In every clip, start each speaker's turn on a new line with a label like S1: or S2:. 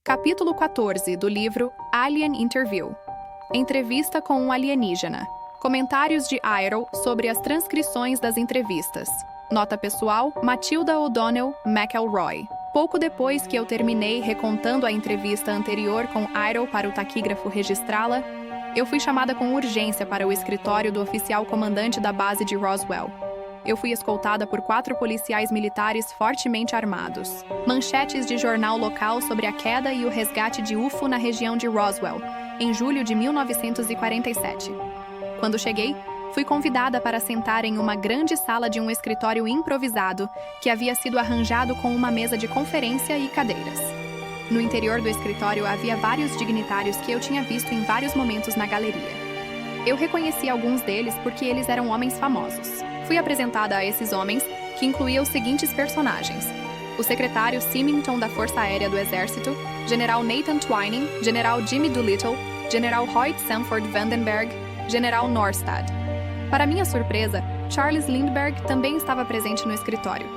S1: Capítulo 14 do livro Alien Interview. Entrevista com um alienígena. Comentários de Airo sobre as transcrições das entrevistas. Nota pessoal, Matilda O'Donnell McElroy. Pouco depois que eu terminei recontando a entrevista anterior com Airo para o taquígrafo registrá-la, eu fui chamada com urgência para o escritório do oficial comandante da base de Roswell. Eu fui escoltada por 4 policiais militares fortemente armados. Manchetes de jornal local sobre a queda e o resgate de UFO na região de Roswell, em julho de 1947. Quando cheguei, fui convidada para sentar em uma grande sala de um escritório improvisado que havia sido arranjado com uma mesa de conferência e cadeiras. No interior do escritório havia vários dignitários que eu tinha visto em vários momentos na galeria. Eu reconheci alguns deles porque eles eram homens famosos. Fui apresentada a esses homens, que incluía os seguintes personagens: o secretário Symington da Força Aérea do Exército, General Nathan Twining, General Jimmy Doolittle, General Hoyt Sanford Vandenberg, General Norstad. Para minha surpresa, Charles Lindbergh também estava presente no escritório.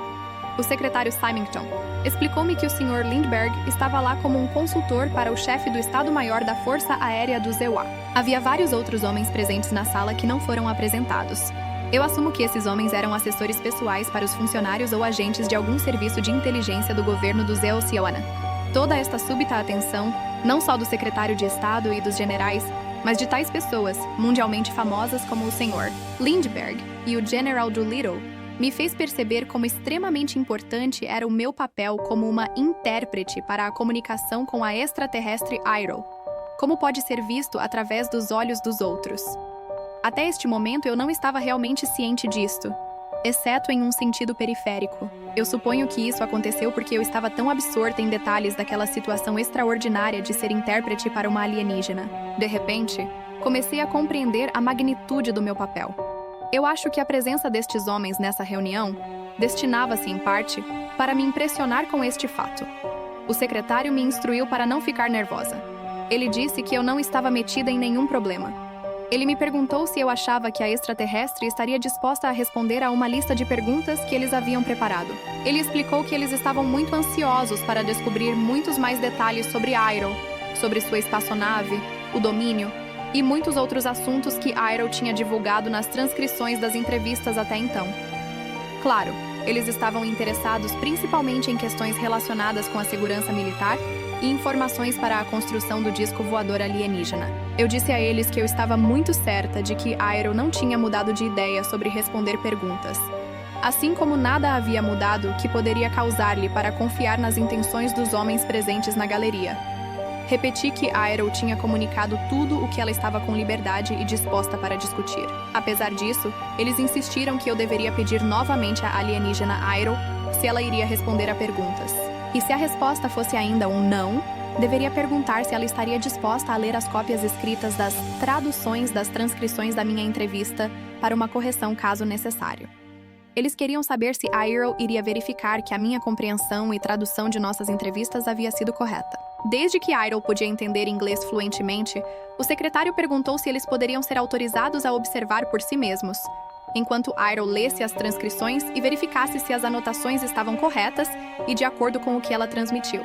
S1: O secretário Symington explicou-me que o Sr. Lindbergh estava lá como um consultor para o chefe do Estado-Maior da Força Aérea do ZEUA. Havia vários outros homens presentes na sala que não foram apresentados. Eu assumo que esses homens eram assessores pessoais para os funcionários ou agentes de algum serviço de inteligência do governo do ZEOCIONA. Toda esta súbita atenção, não só do secretário de Estado e dos generais, mas de tais pessoas, mundialmente famosas como o Sr. Lindbergh e o General Doolittle, me fez perceber como extremamente importante era o meu papel como uma intérprete para a comunicação com a extraterrestre Airo, como pode ser visto através dos olhos dos outros. Até este momento eu não estava realmente ciente disto, exceto em um sentido periférico. Eu suponho que isso aconteceu porque eu estava tão absorta em detalhes daquela situação extraordinária de ser intérprete para uma alienígena. De repente, comecei a compreender a magnitude do meu papel. Eu acho que a presença destes homens nessa reunião destinava-se, em parte, para me impressionar com este fato. O secretário me instruiu para não ficar nervosa. Ele disse que eu não estava metida em nenhum problema. Ele me perguntou se eu achava que a extraterrestre estaria disposta a responder a uma lista de perguntas que eles haviam preparado. Ele explicou que eles estavam muito ansiosos para descobrir muitos mais detalhes sobre Airo, sobre sua espaçonave, o domínio e muitos outros assuntos que Airo tinha divulgado nas transcrições das entrevistas até então. Claro, eles estavam interessados principalmente em questões relacionadas com a segurança militar e informações para a construção do disco voador alienígena. Eu disse a eles que eu estava muito certa de que Airo não tinha mudado de ideia sobre responder perguntas, assim como nada havia mudado que poderia causar-lhe para confiar nas intenções dos homens presentes na galeria. Repeti que Airo tinha comunicado tudo o que ela estava com liberdade e disposta para discutir. Apesar disso, eles insistiram que eu deveria pedir novamente à alienígena Airo se ela iria responder a perguntas. E se a resposta fosse ainda um não, deveria perguntar se ela estaria disposta a ler as cópias escritas das traduções das transcrições da minha entrevista para uma correção caso necessário. Eles queriam saber se Airo iria verificar que a minha compreensão e tradução de nossas entrevistas havia sido correta. Desde que Airo podia entender inglês fluentemente, o secretário perguntou se eles poderiam ser autorizados a observar por si mesmos, enquanto Airo lesse as transcrições e verificasse se as anotações estavam corretas e de acordo com o que ela transmitiu.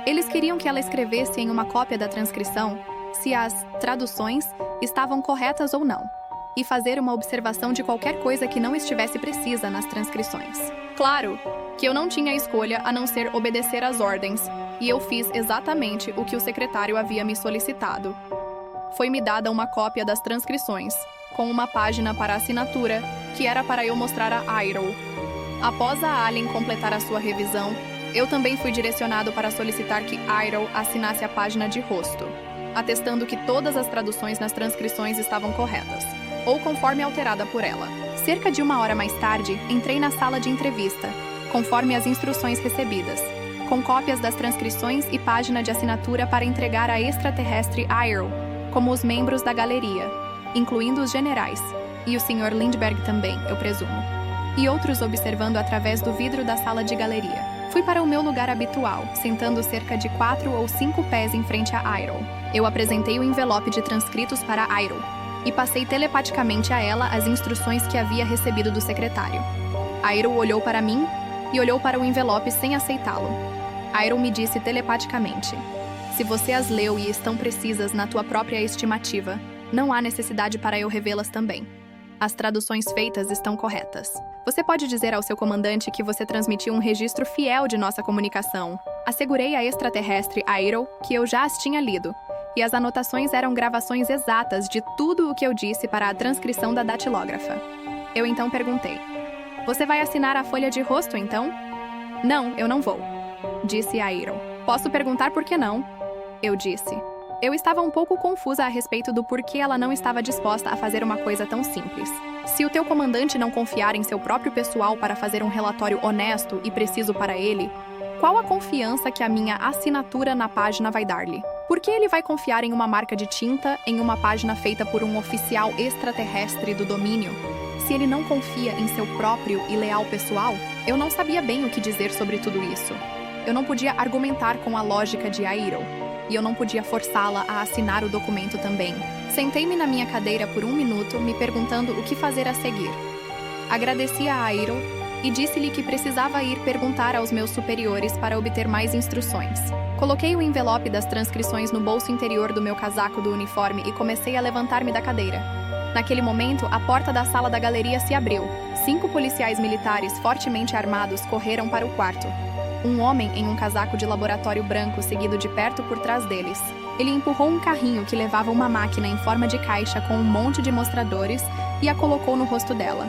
S1: Eles queriam que ela escrevesse em uma cópia da transcrição se as traduções estavam corretas ou não, e fazer uma observação de qualquer coisa que não estivesse precisa nas transcrições. Claro que eu não tinha escolha a não ser obedecer às ordens, e eu fiz exatamente o que o secretário havia me solicitado. Foi-me dada uma cópia das transcrições, com uma página para assinatura, que era para eu mostrar a Airo. Após a alien completar a sua revisão, eu também fui direcionado para solicitar que Airo assinasse a página de rosto, atestando que todas as traduções nas transcrições estavam corretas, ou conforme alterada por ela. Cerca de 1 hora mais tarde, entrei na sala de entrevista, conforme as instruções recebidas, com cópias das transcrições e página de assinatura para entregar à extraterrestre Airo, como os membros da galeria, incluindo os generais, e o Sr. Lindbergh também, eu presumo, e outros observando através do vidro da sala de galeria. Fui para o meu lugar habitual, sentando cerca de 4 ou 5 pés em frente a Airo. Eu apresentei o envelope de transcritos para Airo, e passei telepaticamente a ela as instruções que havia recebido do secretário. Airo olhou para mim e olhou para o envelope sem aceitá-lo. Airo me disse telepaticamente: Se você as leu e estão precisas na tua própria estimativa, não há necessidade para eu revê-las também. As traduções feitas estão corretas. Você pode dizer ao seu comandante que você transmitiu um registro fiel de nossa comunicação. Assegurei à extraterrestre Airo que eu já as tinha lido, e as anotações eram gravações exatas de tudo o que eu disse para a transcrição da datilógrafa. Eu então perguntei: "Você vai assinar a folha de rosto, então?" "Não, eu não vou", disse Airo. "Posso perguntar por que não?" Eu disse. Eu estava um pouco confusa a respeito do porquê ela não estava disposta a fazer uma coisa tão simples. Se o teu comandante não confiar em seu próprio pessoal para fazer um relatório honesto e preciso para ele, qual a confiança que a minha assinatura na página vai dar-lhe? Por que ele vai confiar em uma marca de tinta em uma página feita por um oficial extraterrestre do domínio, se ele não confia em seu próprio e leal pessoal? Eu não sabia bem o que dizer sobre tudo isso. Eu não podia argumentar com a lógica de Airo, e eu não podia forçá-la a assinar o documento também. Sentei-me na minha cadeira por 1 minuto, me perguntando o que fazer a seguir. Agradeci a Airo e disse-lhe que precisava ir perguntar aos meus superiores para obter mais instruções. Coloquei o envelope das transcrições no bolso interior do meu casaco do uniforme e comecei a levantar-me da cadeira. Naquele momento, a porta da sala da galeria se abriu. 5 policiais militares fortemente armados correram para o quarto. Um homem em um casaco de laboratório branco seguido de perto por trás deles. Ele empurrou um carrinho que levava uma máquina em forma de caixa com um monte de mostradores e a colocou no rosto dela.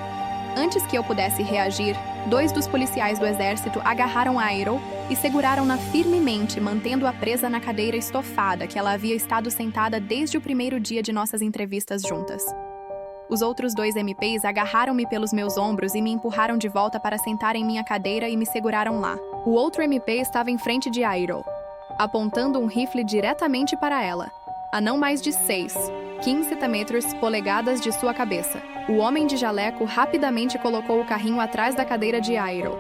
S1: Antes que eu pudesse reagir, 2 dos policiais do exército agarraram Airo e seguraram-na firmemente, mantendo-a presa na cadeira estofada que ela havia estado sentada desde o primeiro dia de nossas entrevistas juntas. Os outros 2 MPs agarraram-me pelos meus ombros e me empurraram de volta para sentar em minha cadeira e me seguraram lá. O outro MP estava em frente de Airo, apontando um rifle diretamente para ela, a não mais de 15 polegadas de sua cabeça. O homem de jaleco rapidamente colocou o carrinho atrás da cadeira de Airo.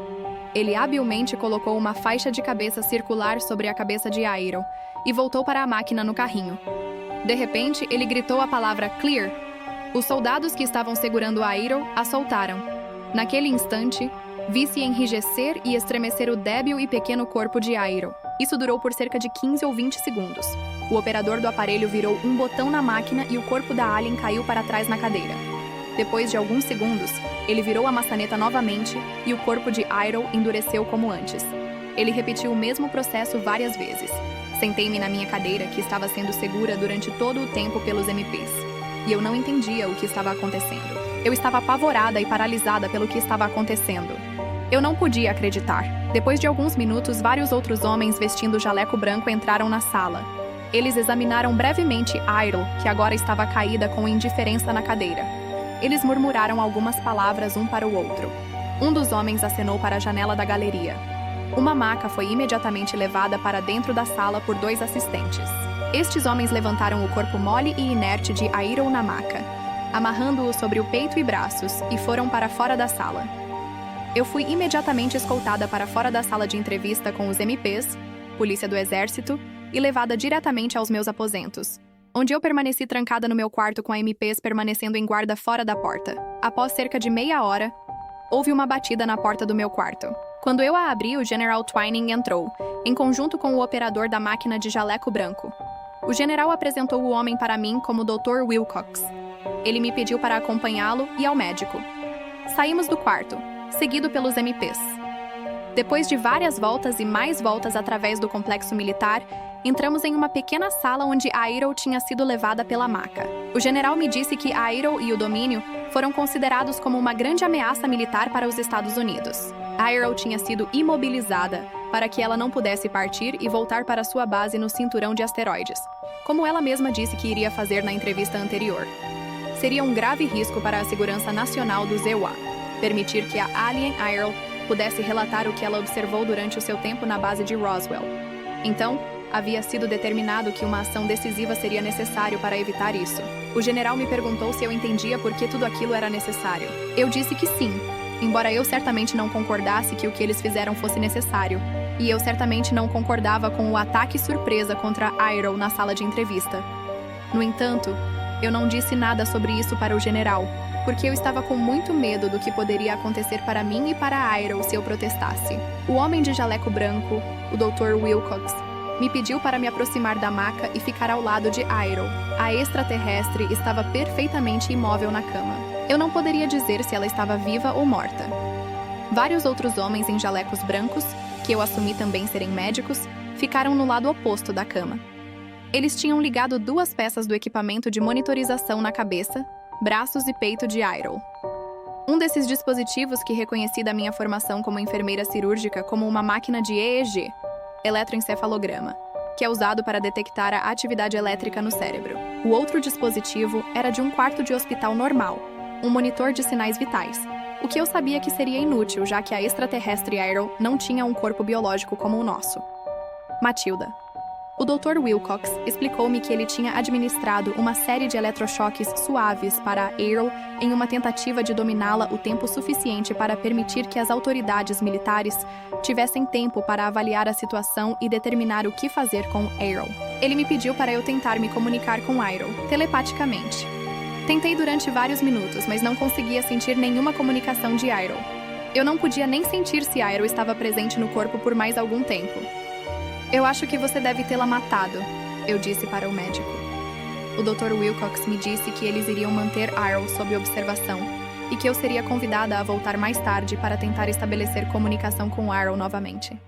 S1: Ele habilmente colocou uma faixa de cabeça circular sobre a cabeça de Airo e voltou para a máquina no carrinho. De repente, ele gritou a palavra "Clear". Os soldados que estavam segurando Airo a soltaram. Naquele instante, vi-se enrijecer e estremecer o débil e pequeno corpo de Airo. Isso durou por cerca de 15 ou 20 segundos. O operador do aparelho virou um botão na máquina e o corpo da alien caiu para trás na cadeira. Depois de alguns segundos, ele virou a maçaneta novamente e o corpo de Airo endureceu como antes. Ele repetiu o mesmo processo várias vezes. Sentei-me na minha cadeira, que estava sendo segura durante todo o tempo pelos MPs. E eu não entendia o que estava acontecendo. Eu estava apavorada e paralisada pelo que estava acontecendo. Eu não podia acreditar. Depois de alguns minutos, vários outros homens vestindo jaleco branco entraram na sala. Eles examinaram brevemente Airo, que agora estava caída com indiferença na cadeira. Eles murmuraram algumas palavras um para o outro. Um dos homens acenou para a janela da galeria. Uma maca foi imediatamente levada para dentro da sala por 2 assistentes. Estes homens levantaram o corpo mole e inerte de Airo na maca, amarrando-o sobre o peito e braços, e foram para fora da sala. Eu fui imediatamente escoltada para fora da sala de entrevista com os MPs, polícia do exército, e levada diretamente aos meus aposentos, onde eu permaneci trancada no meu quarto com a MPs permanecendo em guarda fora da porta. Após cerca de meia hora, houve uma batida na porta do meu quarto. Quando eu a abri, o General Twining entrou, em conjunto com o operador da máquina de jaleco branco. O general apresentou o homem para mim como Dr. Wilcox. Ele me pediu para acompanhá-lo e ao médico. Saímos do quarto, seguido pelos MPs. Depois de várias voltas e mais voltas através do complexo militar, entramos em uma pequena sala onde Airo tinha sido levada pela maca. O general me disse que Airo e o domínio foram considerados como uma grande ameaça militar para os Estados Unidos. Airo tinha sido imobilizada para que ela não pudesse partir e voltar para sua base no cinturão de asteroides, como ela mesma disse que iria fazer na entrevista anterior. Seria um grave risco para a segurança nacional do ZEWA permitir que a Alien Airo pudesse relatar o que ela observou durante o seu tempo na base de Roswell. Então, havia sido determinado que uma ação decisiva seria necessário para evitar isso. O general me perguntou se eu entendia por que tudo aquilo era necessário. Eu disse que sim, embora eu certamente não concordasse que o que eles fizeram fosse necessário. E eu certamente não concordava com o ataque surpresa contra Airo na sala de entrevista. No entanto, eu não disse nada sobre isso para o general, porque eu estava com muito medo do que poderia acontecer para mim e para Airo se eu protestasse. O homem de jaleco branco, o Dr. Wilcox, Me pediu para me aproximar da maca e ficar ao lado de Airo. A extraterrestre estava perfeitamente imóvel na cama. Eu não poderia dizer se ela estava viva ou morta. Vários outros homens em jalecos brancos, que eu assumi também serem médicos, ficaram no lado oposto da cama. Eles tinham ligado 2 peças do equipamento de monitorização na cabeça, braços e peito de Airo. Um desses dispositivos que reconheci da minha formação como enfermeira cirúrgica como uma máquina de EEG, eletroencefalograma, que é usado para detectar a atividade elétrica no cérebro. O outro dispositivo era de um quarto de hospital normal, um monitor de sinais vitais, o que eu sabia que seria inútil, já que a extraterrestre Airo não tinha um corpo biológico como o nosso. Matilda. O Dr. Wilcox explicou-me que ele tinha administrado uma série de eletrochoques suaves para a Airo em uma tentativa de dominá-la o tempo suficiente para permitir que as autoridades militares tivessem tempo para avaliar a situação e determinar o que fazer com Airo. Ele me pediu para eu tentar me comunicar com Airo, telepaticamente. Tentei durante vários minutos, mas não conseguia sentir nenhuma comunicação de Airo. Eu não podia nem sentir se Airo estava presente no corpo por mais algum tempo. Eu acho que você deve tê-la matado, eu disse para o médico. O Dr. Wilcox me disse que eles iriam manter Airo sob observação e que eu seria convidada a voltar mais tarde para tentar estabelecer comunicação com Airo novamente.